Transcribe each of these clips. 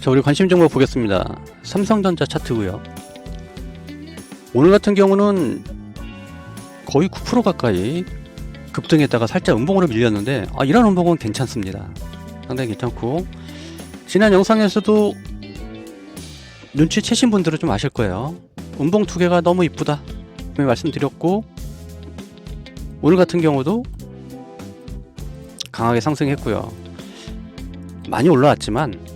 자, 우리 관심 종목 보겠습니다. 삼성전자 차트고요. 오늘 같은 경우는 거의 9% 가까이 급등했다가 살짝 음봉으로 밀렸는데, 이런 음봉은 괜찮습니다. 상당히 괜찮고, 지난 영상에서도 눈치채신 분들은 좀 아실 거예요. 음봉 두 개가 너무 이쁘다 말씀드렸고, 오늘 같은 경우도 강하게 상승했고요. 많이 올라왔지만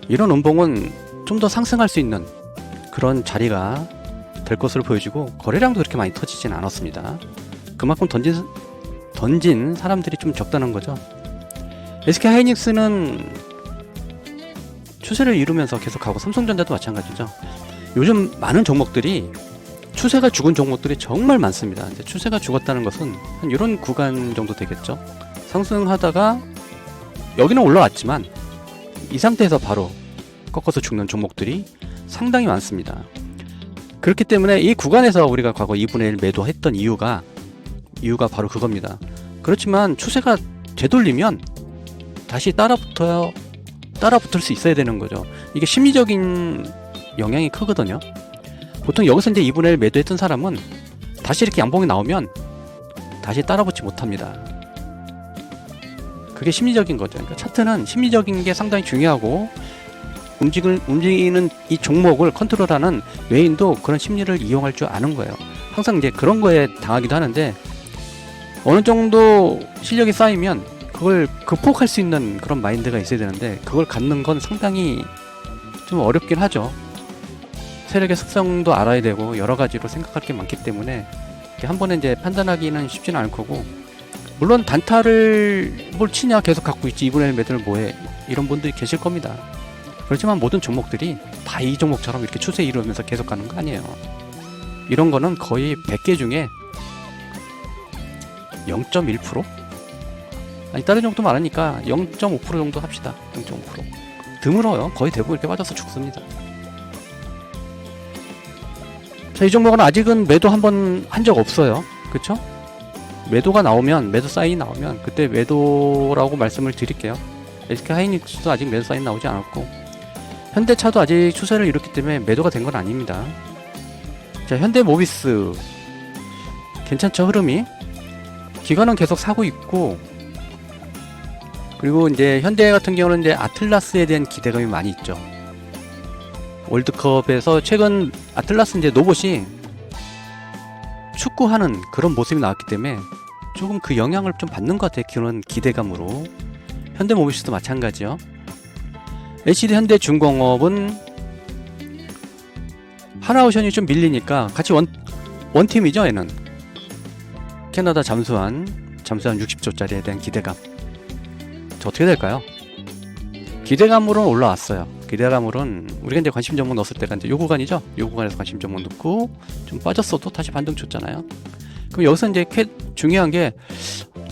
이런 음봉은 좀 더 상승할 수 있는 그런 자리가 될 것으로 보여지고, 거래량도 그렇게 많이 터지진 않았습니다. 그만큼 던진 사람들이 좀 적다는 거죠. SK 하이닉스는 추세를 이루면서 계속 가고, 삼성전자도 마찬가지죠. 요즘 많은 종목들이 추세가 죽은 종목들이 정말 많습니다. 이제 추세가 죽었다는 것은 한 이런 구간 정도 되겠죠. 상승하다가 여기는 올라왔지만 이 상태에서 바로 꺾어서 죽는 종목들이 상당히 많습니다. 그렇기 때문에 이 구간에서 우리가 과거 2분의 1 매도했던 이유가 바로 그겁니다. 그렇지만 추세가 되돌리면 다시 따라붙을 수 있어야 되는 거죠. 이게 심리적인 영향이 크거든요. 보통 여기서 이제 2분의 1 매도했던 사람은 다시 이렇게 양봉이 나오면 다시 따라붙지 못합니다. 그게 심리적인 거죠. 그러니까 차트는 심리적인 게 상당히 중요하고, 움직이는 이 종목을 컨트롤하는 외인도 그런 심리를 이용할 줄 아는 거예요. 항상 이제 그런 거에 당하기도 하는데, 어느 정도 실력이 쌓이면 그걸 극복할 수 있는 그런 마인드가 있어야 되는데, 그걸 갖는 건 상당히 좀 어렵긴 하죠. 세력의 특성도 알아야 되고 여러 가지로 생각할 게 많기 때문에 한 번에 이제 판단하기는 쉽지는 않을 거고, 물론 단타를 뭘 치냐 계속 갖고 있지 2분의 1 매도를 뭐해, 이런 분들이 계실 겁니다. 그렇지만 모든 종목들이 다 이 종목처럼 이렇게 추세 이루면서 계속 가는 거 아니에요. 이런 거는 거의 100개 중에 0.1%? 아니, 다른 종목도 많으니까 0.5% 정도 합시다. 0.5%. 드물어요. 거의 대부분 이렇게 빠져서 죽습니다. 자, 이 종목은 아직은 매도 한번 한 적 없어요. 그쵸? 매도가 나오면, 매도 사인이 나오면 그때 매도라고 말씀을 드릴게요. SK 하이닉스도 아직 매도 사인 나오지 않았고, 현대차도 아직 추세를 이뤘기 때문에 매도가 된 건 아닙니다. 자, 현대모비스 괜찮죠, 흐름이? 기관은 계속 사고 있고, 그리고 이제 현대 같은 경우는 이제 아틀라스에 대한 기대감이 많이 있죠. 월드컵에서 최근 아틀라스 이제 로봇이 축구하는 그런 모습이 나왔기 때문에 조금 그 영향을 좀 받는 것 같아요. 그런 기대감으로. 현대모비스도 마찬가지요. LCD 현대중공업은 하나오션이 좀 밀리니까 같이 원팀이죠. 얘는 캐나다 잠수함 60조짜리에 대한 기대감. 저 어떻게 될까요? 기대감으로는 올라왔어요. 기대감으로는 우리가 이제 관심 종목 넣었을 때가 이제 요 구간이죠. 요 구간에서 관심 종목 넣고 좀 빠졌어도 다시 반등 줬잖아요. 그럼 여기서 이제 중요한 게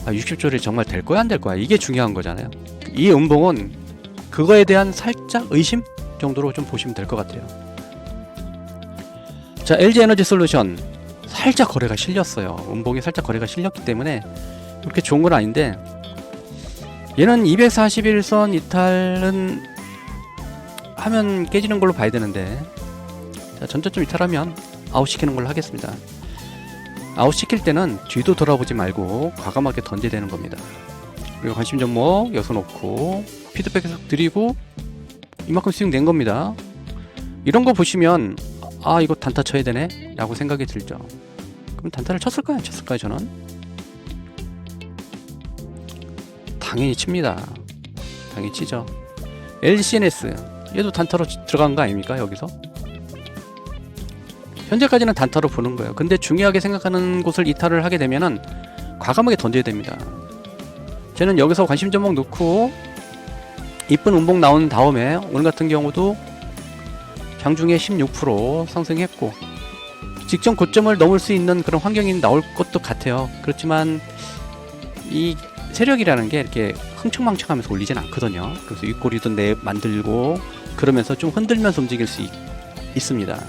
60조리 정말 될 거야 안 될 거야, 이게 중요한 거잖아요. 이 음봉은 그거에 대한 살짝 의심 정도로 좀 보시면 될 것 같아요. 자, LG에너지솔루션 살짝 거래가 실렸어요. 음봉이 살짝 거래가 실렸기 때문에 그렇게 좋은 건 아닌데, 얘는 241선 이탈은 하면 깨지는 걸로 봐야 되는데, 자, 전저점 이탈하면 아웃시키는 걸로 하겠습니다. 아웃시킬 때는 뒤도 돌아보지 말고 과감하게 던져야 되는 겁니다. 그리고 관심 종목 여기서 놓고 피드백 계속 드리고 이만큼 수익 낸 겁니다. 이런 거 보시면 이거 단타 쳐야 되네 라고 생각이 들죠. 그럼 단타를 쳤을까요? 안 쳤을까요? 저는 당연히 칩니다. 당연히 치죠. LCNS 얘도 단타로 들어간 거 아닙니까? 여기서 현재까지는 단타로 보는 거예요. 근데 중요하게 생각하는 곳을 이탈을 하게 되면은 과감하게 던져야 됩니다. 저는 여기서 관심 종목 넣고 이쁜 음봉 나온 다음에 오늘 같은 경우도 장중에 16% 상승했고, 직전 고점을 넘을 수 있는 그런 환경이 나올 것도 같아요. 그렇지만 이 세력이라는 게 이렇게 흥청망청하면서 올리진 않거든요. 그래서 윗꼬리도 만들고 그러면서 좀 흔들면서 움직일 수 있습니다.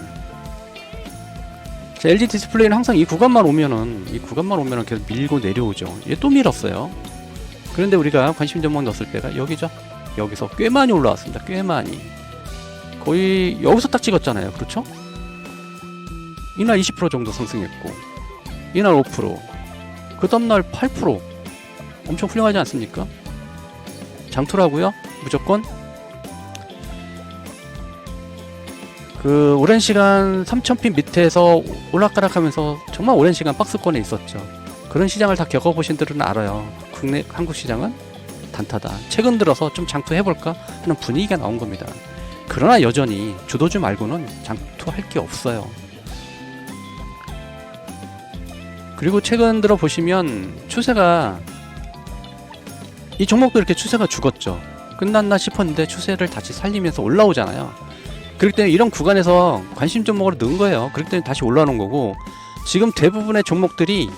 자, LG 디스플레이는 항상 이 구간만 오면은 계속 밀고 내려오죠. 얘 또 밀었어요. 그런데 우리가 관심 종목 넣었을 때가 여기죠. 여기서 꽤 많이 올라왔습니다. 꽤 많이. 거의 여기서 딱 찍었잖아요. 그렇죠? 이날 20% 정도 상승했고, 이날 5%, 그 다음날 8%. 엄청 훌륭하지 않습니까? 장투라고요? 무조건? 그 오랜 시간 3000핀 밑에서 올락가락하면서 정말 오랜 시간 박스권에 있었죠. 그런 시장을 다 겪어보신 분들은 알아요. 국내 한국 시장은 단타다. 최근 들어서 좀 장투해볼까 하는 분위기가 나온 겁니다. 그러나 여전히 주도주 말고는 장투할 게 없어요. 그리고 최근 들어 보시면 추세가, 이 종목도 이렇게 추세가 죽었죠. 끝났나 싶었는데 추세를 다시 살리면서 올라오잖아요. 그렇기 때문에 이런 구간에서 관심 종목으로 넣은 거예요. 그렇기 때문에 다시 올라오는 거고, 지금 대부분의 종목들이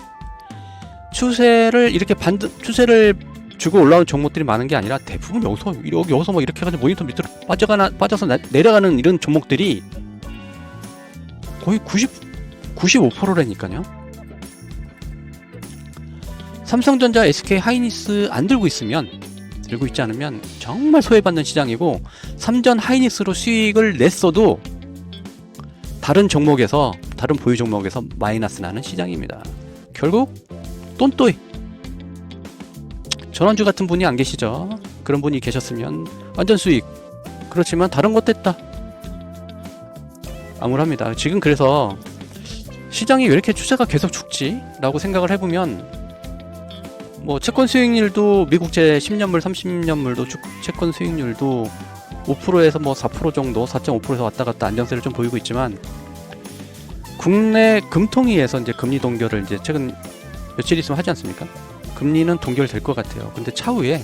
추세를 이렇게 추세를 주고 올라오는 종목들이 많은 게 아니라 대부분 여기서 막 이렇게 해가지고 모니터 밑으로 빠져서 내려가는 이런 종목들이 거의 95%라니까요. 삼성전자, SK 하이닉스 안 들고 있지 않으면 정말 소외받는 시장이고, 삼전 하이닉스로 수익을 냈어도 다른 종목에서, 다른 보유 종목에서 마이너스 나는 시장입니다. 결국 똔또이. 전원주 같은 분이 안 계시죠? 그런 분이 계셨으면 완전 수익. 그렇지만 다른 것도 했다. 암울합니다. 지금 그래서 시장이 왜 이렇게 추세가 계속 죽지? 라고 생각을 해보면, 뭐 채권 수익률도 미국채 10년물, 30년물도 채권 수익률도 5%에서 뭐 4% 정도, 4.5%에서 왔다 갔다 안정세를 좀 보이고 있지만, 국내 금통위에서 이제 금리 동결을 이제 최근 며칠 있으면 하지 않습니까? 금리는 동결될 것 같아요. 근데 차후에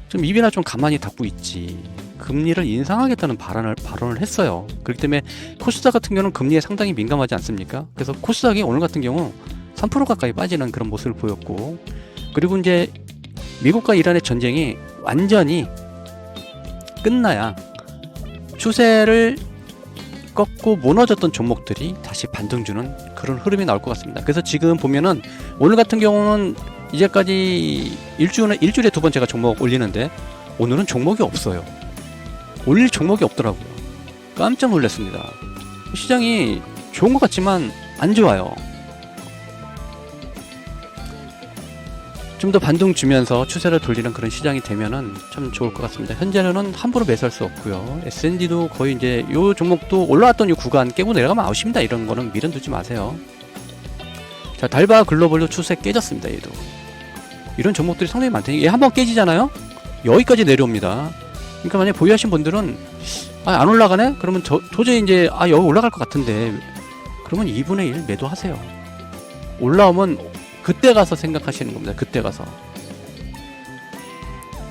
좀 입이나 좀 가만히 닫고 있지, 금리를 인상하겠다는 발언을 했어요. 그렇기 때문에 코스닥 같은 경우는 금리에 상당히 민감하지 않습니까? 그래서 코스닥이 오늘 같은 경우 3% 가까이 빠지는 그런 모습을 보였고, 그리고 이제 미국과 이란의 전쟁이 완전히 끝나야 추세를 꺾고 무너졌던 종목들이 다시 반등 주는 그런 흐름이 나올 것 같습니다. 그래서 지금 보면은 오늘 같은 경우는 이제까지 일주일에 2번 제가 종목 올리는데, 오늘은 종목이 없어요. 올릴 종목이 없더라고요. 깜짝 놀랐습니다. 시장이 좋은 것 같지만 안 좋아요. 좀 더 반등 주면서 추세를 돌리는 그런 시장이 되면은 참 좋을 것 같습니다. 현재는 함부로 매수할 수 없고요. S&D도 거의 이제 요 종목도 올라왔던 이 구간 깨고 내려가면 아웃입니다. 이런 거는 미련 두지 마세요. 자, 달바 글로벌도 추세 깨졌습니다. 얘도. 이런 종목들이 상당히 많다니. 얘 한번 깨지잖아요? 여기까지 내려옵니다. 그러니까 만약에 보유하신 분들은 안 올라가네? 그러면 도저히 이제 여기 올라갈 것 같은데, 그러면 2분의 1 매도하세요. 올라오면 그때 가서 생각하시는 겁니다. 그때 가서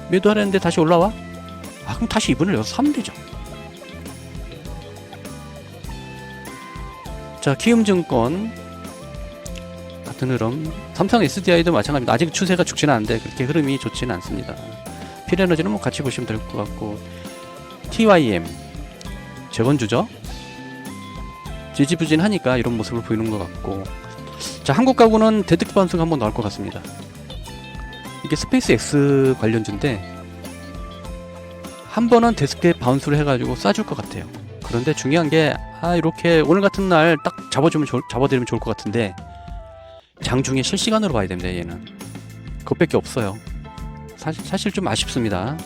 매도하려는데 다시 올라와? 그럼 다시 2분의 1 사면 되죠. 자, 키움증권 같은 흐름, 삼성 SDI도 마찬가지입니다. 아직 추세가 죽지는 않은데 그렇게 흐름이 좋지는 않습니다. 필에너지는 뭐 같이 보시면 될 것 같고, TYM 재건주죠. 지지부진하니까 이런 모습을 보이는 것 같고, 자, 한국 가구는 데드캣 바운스가 한번 나올 것 같습니다. 이게 스페이스 X 관련주인데 한 번은 데드캣 바운스를 해가지고 쏴줄 것 같아요. 그런데 중요한 게 이렇게 오늘 같은 날 딱 잡아드리면 좋을 것 같은데, 장중에 실시간으로 봐야 됩니다. 얘는 그것밖에 없어요. 사실 좀 아쉽습니다.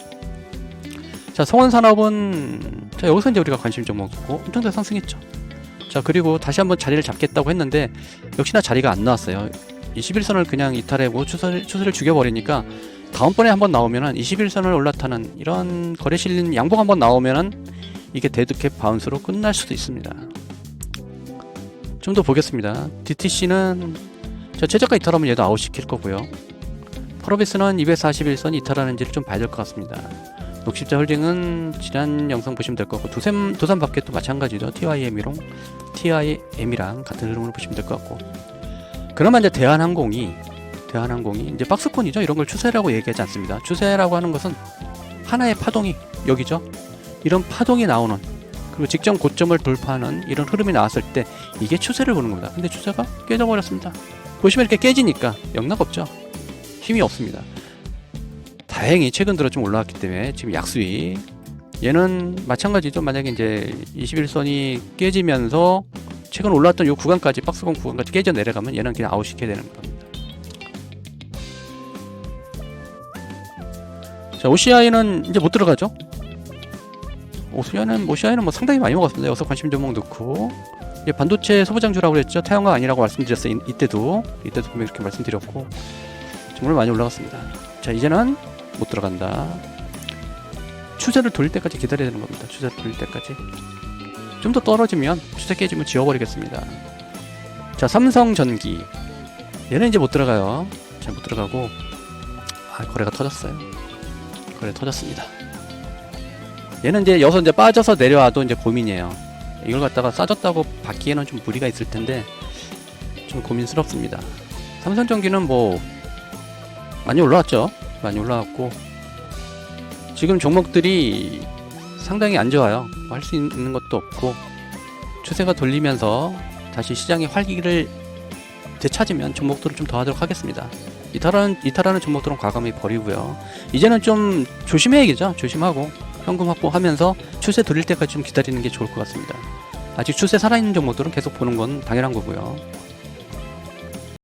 자, 성원산업은 여기서 이제 우리가 관심 좀 먹고 엄청나게 상승했죠. 자, 그리고 다시 한번 자리를 잡겠다고 했는데 역시나 자리가 안 나왔어요. 21선을 그냥 이탈하고 추세를 죽여버리니까, 다음번에 한번 나오면은 21선을 올라타는 이런 거래 실린 양봉 한번 나오면은 이게 데드캣 바운스로 끝날 수도 있습니다. 좀 더 보겠습니다. DTC는 최저가 이탈하면 얘도 아웃시킬 거고요. 프로비스는 241선 이탈하는지를 좀 봐야 될 것 같습니다. 녹십자 홀딩은 지난 영상 보시면 될 것 같고, 두산 바켓도 마찬가지죠. TIM이랑 같은 흐름으로 보시면 될 것 같고, 그러면 이제 대한항공이 이제 박스권이죠. 이런 걸 추세라고 얘기하지 않습니다. 추세라고 하는 것은 하나의 파동이 여기죠. 이런 파동이 나오는, 그리고 직전 고점을 돌파하는 이런 흐름이 나왔을 때 이게 추세를 보는 겁니다. 근데 추세가 깨져버렸습니다. 보시면 이렇게 깨지니까 영락 없죠. 힘이 없습니다. 다행히 최근 들어 좀 올라왔기 때문에 지금 약수위. 얘는 마찬가지죠. 만약에 이제 21선이 깨지면서 최근 올라왔던 요 구간까지, 박스권 구간까지 깨져 내려가면 얘는 그냥 아웃시켜야 되는 겁니다. 자, OCI는 이제 못 들어가죠. OCI는 뭐 상당히 많이 먹었습니다. 여기서 관심 종목 넣고. 반도체 소부장주라고 그랬죠. 태양광 아니라고 말씀드렸어요. 이때도 분명히 이렇게 말씀드렸고, 정말 많이 올라갔습니다. 자, 이제는 못 들어간다. 추세를 돌릴 때까지 기다려야 되는 겁니다. 추세를 돌릴 때까지. 좀 더 떨어지면, 추세 깨지면 지워버리겠습니다. 자, 삼성전기. 얘는 이제 못 들어가요. 자, 못 들어가고, 거래가 터졌어요. 거래 터졌습니다. 얘는 이제 여기서 이제 빠져서 내려와도 이제 고민이에요. 이걸 갖다가 싸졌다고 받기에는 좀 무리가 있을 텐데 좀 고민스럽습니다. 삼성전기는 뭐 많이 올라왔죠. 많이 올라왔고 지금 종목들이 상당히 안 좋아요. 할 수 있는 것도 없고 추세가 돌리면서 다시 시장의 활기를 되찾으면 종목들을 좀 더 하도록 하겠습니다. 이탈하는 종목들은 과감히 버리고요. 이제는 좀 조심해야겠죠. 조심하고 현금 확보하면서 추세 돌릴 때까지 좀 기다리는 게 좋을 것 같습니다. 아직 추세 살아있는 종목들은 계속 보는 건 당연한 거고요.